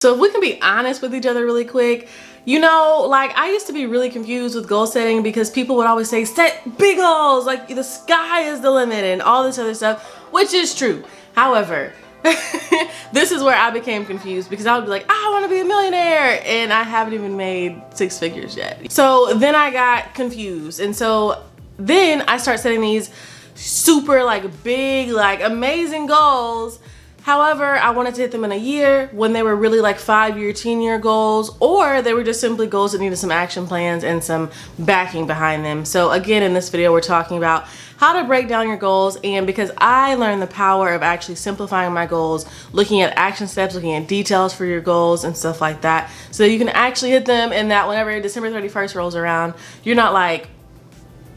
So if we can be honest with each other really quick, you know, like I used to be really confused with goal setting because people would always say, set big goals, like the sky is the limit and all this other stuff, which is true. However, this is where I became confused because I would be like, I want to be a millionaire and I haven't even made 6 figures yet. So then I got confused. And so then I start setting these super like big, like amazing goals. However, I wanted to hit them in a year when they were really like 5-year, 10-year goals, or they were just simply goals that needed some action plans and some backing behind them. So again, in this video, we're talking about how to break down your goals. And because I learned the power of actually simplifying my goals, looking at action steps, looking at details for your goals and stuff like that, so that you can actually hit them and that whenever December 31st rolls around, you're not like,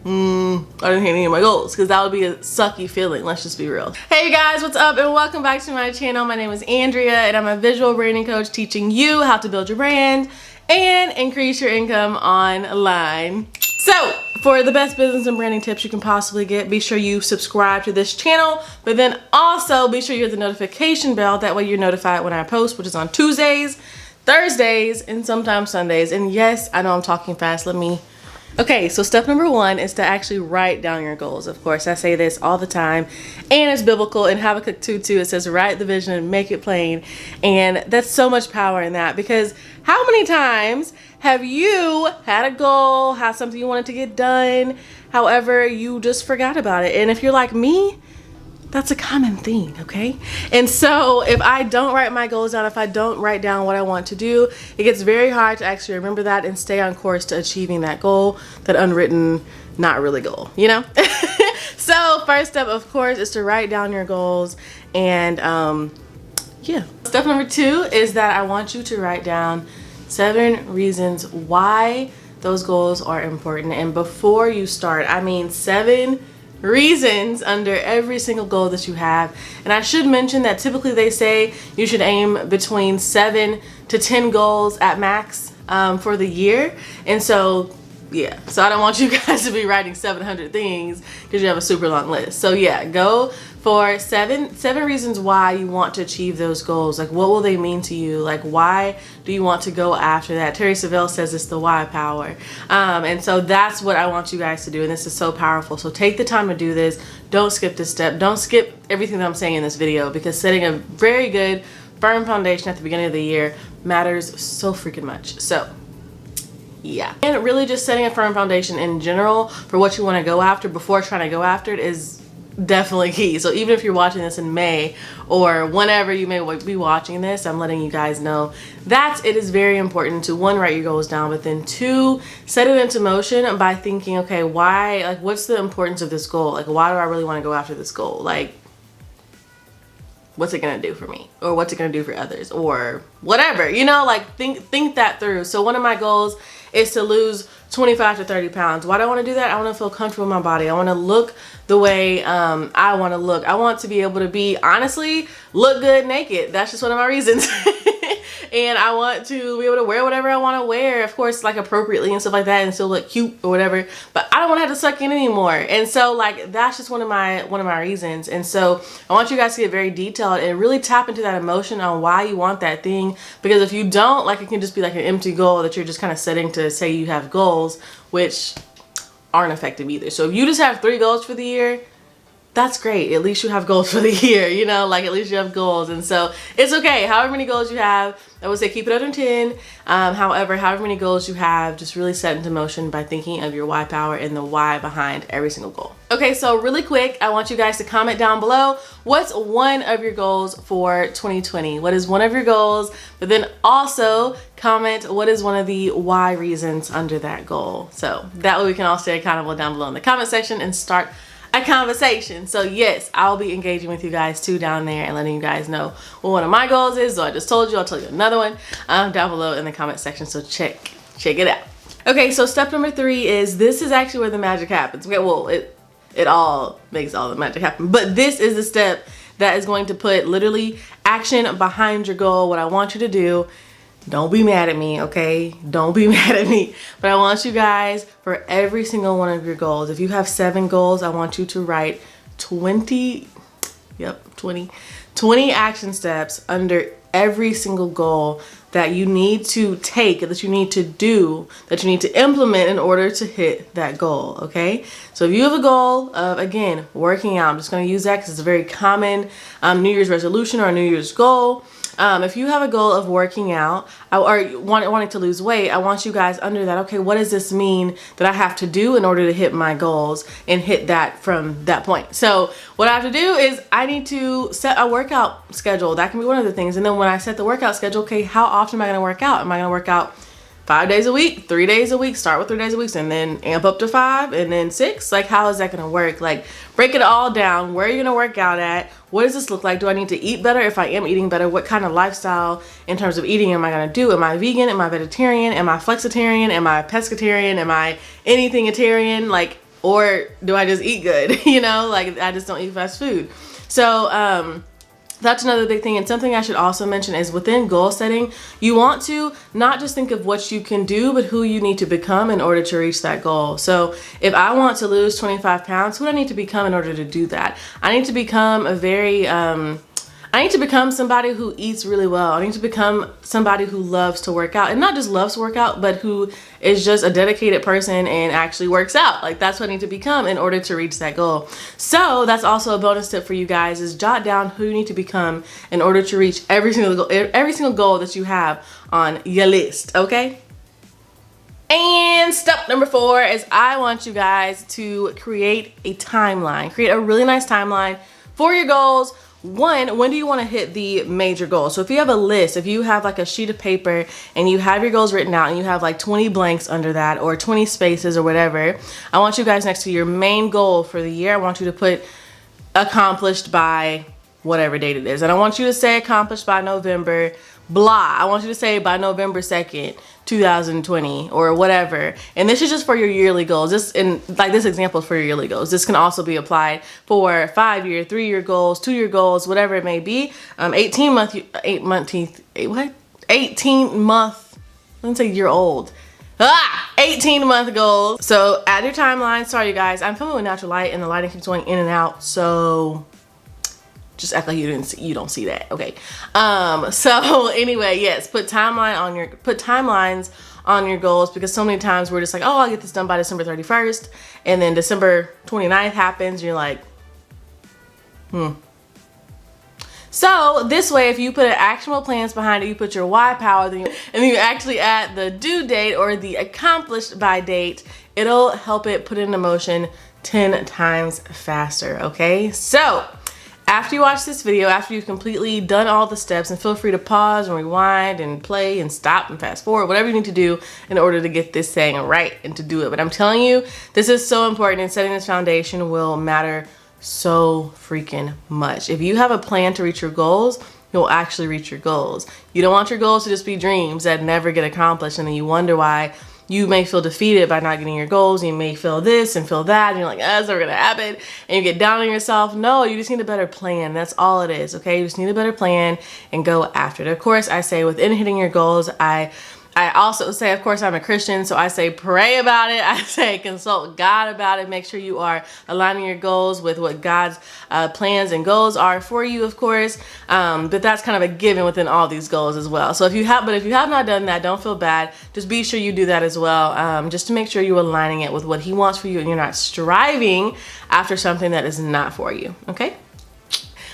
I didn't hit any of my goals, because that would be a sucky feeling. Let's just be real. Hey you guys, what's up and welcome back to my channel. My name is Andrea and I'm a visual branding coach teaching you how to build your brand and increase your income online. So for the best business and branding tips you can possibly get, be sure you subscribe to this channel, but then also be sure you hit the notification bell. That way you're notified when I post, which is on Tuesdays, Thursdays, and sometimes Sundays. And yes, I know I'm talking fast. Okay, so step number 1 is to actually write down your goals. Of course, I say this all the time, and it's biblical. In Habakkuk 2:2, it says, write the vision and make it plain. And that's so much power in that, because how many times have you had a goal, had something you wanted to get done, however, you just forgot about it? And if you're like me, that's a common thing, okay? And so if I don't write my goals down, if I don't write down what I want to do, it gets very hard to actually remember that and stay on course to achieving that goal, that unwritten, not really goal, you know? So first step, of course, is to write down your goals. And yeah. Step number 2 is that I want you to write down 7 reasons why those goals are important. And before you start, I mean 7 reasons under every single goal that you have. And I should mention that typically they say you should aim between 7 to 10 goals at max for the year. And so yeah, so I don't want you guys to be writing 700 things because you have a super long list. So yeah, go for seven reasons why you want to achieve those goals. Like, what will they mean to you? Like, why do you want to go after that? Terry Savelle says it's the why power. And so that's what I want you guys to do. And this is so powerful. So take the time to do this. Don't skip this step. Don't skip everything that I'm saying in this video, because setting a very good, firm foundation at the beginning of the year matters so freaking much. So yeah, and really just setting a firm foundation in general for what you want to go after before trying to go after it is definitely key. So even if you're watching this in May or whenever you may be watching this, I'm letting you guys know that it is very important to, 1, write your goals down, but then 2, set it into motion by thinking, okay, why, like, what's the importance of this goal? Like, why do I really want to go after this goal? Like, what's it gonna do for me, or what's it gonna do for others, or whatever, you know? Like, think that through. So one of my goals is to lose 25 to 30 pounds. Why do I want to do that? I want to feel comfortable in my body. I want to look the way I want to look. I want to be able to be, honestly, look good naked. That's just one of my reasons. And I want to be able to wear whatever I want to wear, of course, like appropriately and stuff like that, and still look cute or whatever. But I don't want to have to suck in anymore. And so, like, that's just one of my reasons. And so I want you guys to get very detailed and really tap into that emotion on why you want that thing. Because if you don't, like, it can just be like an empty goal that you're just kind of setting to say you have goals, which aren't effective either. So if you just have 3 goals for the year, that's great. At least you have goals for the year, you know, like, at least you have goals. And so it's okay. However many goals you have, I would say keep it under 10. However many goals you have, just really set into motion by thinking of your why power and the why behind every single goal. Okay, so really quick, I want you guys to comment down below, what's one of your goals for 2020? What is one of your goals? But then also comment what is one of the why reasons under that goal. So that way we can all stay accountable down below in the comment section and start a conversation. So yes, I'll be engaging with you guys too down there and letting you guys know what one of my goals is. So I just told you, I'll tell you another one down below in the comment section. So check it out. Okay, so step number 3 is, this is actually where the magic happens. Okay, well, it all makes all the magic happen, but this is the step that is going to put literally action behind your goal. What I want you to do, don't be mad at me, okay? Don't be mad at me. But I want you guys, for every single one of your goals, if you have 7 goals, I want you to write 20 action steps under every single goal that you need to take, that you need to do, that you need to implement in order to hit that goal, okay? So if you have a goal of, again, working out, I'm just gonna use that because it's a very common New Year's resolution or a New Year's goal. If you have a goal of working out or wanting to lose weight, I want you guys under that, okay, what does this mean that I have to do in order to hit my goals and hit that from that point? So what I have to do is I need to set a workout schedule. That can be one of the things. And then when I set the workout schedule, okay, how often am I going to work out? Am I going to work out 5 days a week, 3 days a week, start with 3 days a week, and then amp up to 5 and then 6? Like, how is that going to work? Like, break it all down. Where are you going to work out at? What does this look like? Do I need to eat better? If I am eating better, what kind of lifestyle in terms of eating am I going to do? Am I vegan? Am I vegetarian? Am I flexitarian? Am I pescatarian? Am I anything-atarian? Like, or do I just eat good? You know, like, I just don't eat fast food. So, that's another big thing. And something I should also mention is within goal setting, you want to not just think of what you can do, but who you need to become in order to reach that goal. So if I want to lose 25 pounds, who do I need to become in order to do that? I need to become I need to become somebody who eats really well. I need to become somebody who loves to work out, and not just loves to work out, but who is just a dedicated person and actually works out. Like, that's what I need to become in order to reach that goal. So that's also a bonus tip for you guys, is jot down who you need to become in order to reach every single goal that you have on your list, okay? And step number 4 is I want you guys to create a timeline. Create a really nice timeline for your goals. One, when do you want to hit the major goals? So if you have a list, if you have like a sheet of paper and you have your goals written out and you have like 20 blanks under that or 20 spaces or whatever, I want you guys next to your main goal for the year, I want you to put accomplished by whatever date it is. And I want you to say accomplished by November, blah. I want you to say by November 2nd, 2020 or whatever. And this is just for your yearly goals. This example is for your yearly goals. This can also be applied for 5-year, 3-year goals, 2-year goals, whatever it may be. 18 month, let's say year old. 18-month goals. So add your timeline. Sorry, you guys, I'm filming with natural light and the lighting keeps going in and out. So just act like you don't see that, okay? So anyway, yes, put timelines on your goals, because so many times we're just like, oh, I'll get this done by December 31st, and then December 29th happens, and you're like, So this way, if you put actionable plans behind it, you put your why power, and you actually add the due date or the accomplished by date, it'll help it put it into motion 10 times faster, okay? So after you watch this video, after you've completely done all the steps, and feel free to pause and rewind and play and stop and fast forward, whatever you need to do in order to get this thing right and to do it. But I'm telling you, this is so important, and setting this foundation will matter so freaking much. If you have a plan to reach your goals, you'll actually reach your goals. You don't want your goals to just be dreams that never get accomplished, and then you wonder why you may feel defeated by not getting your goals. You may feel this and feel that, and you're like, that's never gonna happen, and you get down on yourself. No, you just need a better plan. That's all it is, okay? You just need a better plan and go after it. Of course, I say within hitting your goals, I also say, of course, I'm a Christian, so I say pray about it. I say consult God about it. Make sure you are aligning your goals with what God's plans and goals are for you, of course. But that's kind of a given within all these goals as well. So if you have not done that, don't feel bad. Just be sure you do that as well, just to make sure you're aligning it with what He wants for you, and you're not striving after something that is not for you, okay?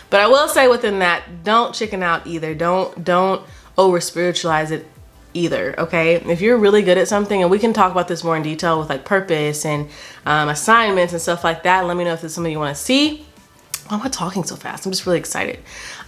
But I will say within that, don't chicken out either. Don't over spiritualize it either, okay? If you're really good at something, and we can talk about this more in detail with like purpose and assignments and stuff like that, let me know if it's something you want to see. Why am I talking so fast? I'm just really excited.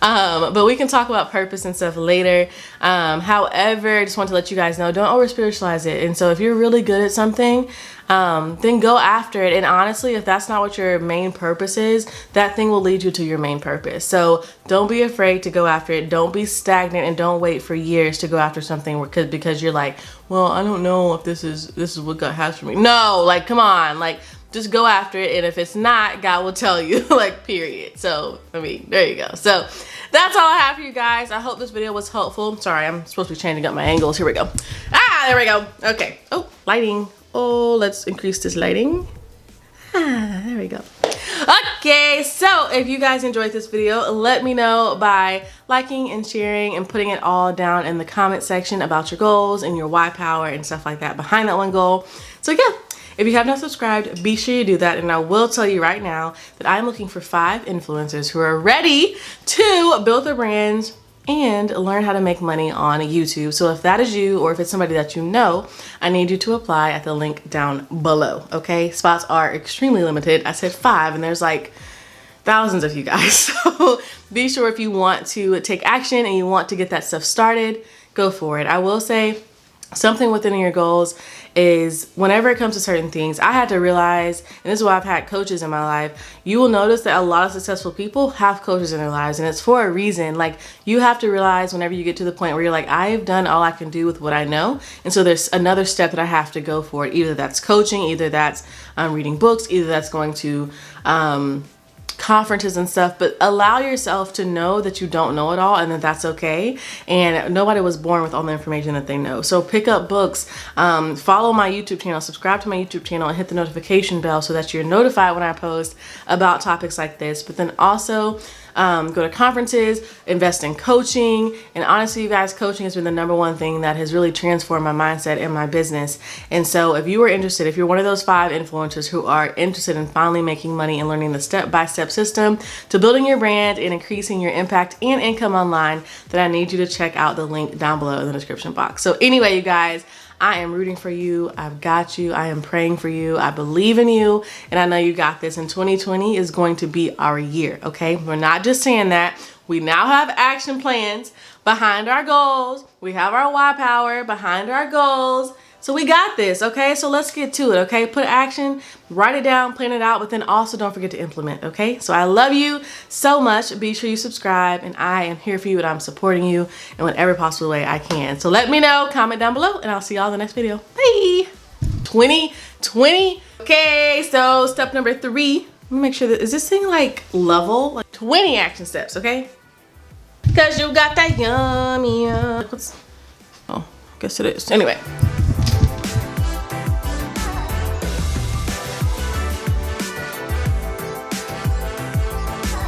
But we can talk about purpose and stuff later. However, I just want to let you guys know, don't over spiritualize it. And so if you're really good at something, then go after it. And honestly, if that's not what your main purpose is, that thing will lead you to your main purpose. So don't be afraid to go after it. Don't be stagnant, and don't wait for years to go after something because you're like, well, I don't know if this is what God has for me. No, like, come on, like, just go after it, and if it's not, God will tell you, like, period. So, I mean, there you go. So, that's all I have for you guys. I hope this video was helpful. Sorry, I'm supposed to be changing up my angles. Here we go. There we go. Okay. Oh, lighting. Oh, let's increase this lighting. There we go. Okay, so if you guys enjoyed this video, let me know by liking and sharing and putting it all down in the comment section about your goals and your why power and stuff like that behind that one goal. So yeah, if you have not subscribed, be sure you do that. And I will tell you right now that I'm looking for 5 influencers who are ready to build their brands and learn how to make money on YouTube. So if that is you, or if it's somebody that you know, I need you to apply at the link down below, okay? Spots are extremely limited. I said 5 and there's like thousands of you guys. So be sure if you want to take action and you want to get that stuff started, go for it. I will say something within your goals is whenever it comes to certain things, I had to realize, and this is why I've had coaches in my life, you will notice that a lot of successful people have coaches in their lives, and it's for a reason. Like, you have to realize whenever you get to the point where you're like, I have done all I can do with what I know, and so there's another step that I have to go for it. Either that's coaching, either that's reading books, either that's going to conferences and stuff, but allow yourself to know that you don't know it all and that that's okay. And nobody was born with all the information that they know. So pick up books, follow my YouTube channel, subscribe to my YouTube channel, and hit the notification bell so that you're notified when I post about topics like this. But then also go to conferences, invest in coaching. And honestly, you guys, coaching has been the #1 thing that has really transformed my mindset and my business. And so if you are interested, if you're one of those 5 influencers who are interested in finally making money and learning the step-by-step system to building your brand and increasing your impact and income online, then I need you to check out the link down below in the description box. So anyway, you guys, I am rooting for you. I've got you. I am praying for you. I believe in you. And I know you got this. And 2020 is going to be our year, okay? We're not just saying that. We now have action plans behind our goals. We have our why power behind our goals. So we got this, okay? So let's get to it, okay? Put action, write it down, plan it out, but then also don't forget to implement, okay? So I love you so much. Be sure you subscribe, and I am here for you, and I'm supporting you in whatever possible way I can. So let me know, comment down below, and I'll see y'all in the next video. Bye! 2020. Okay, so step number 3. Let me make sure that, is this thing like level? Like 20 action steps, okay? Because you got that yummy. Oh, I guess it is. Anyway.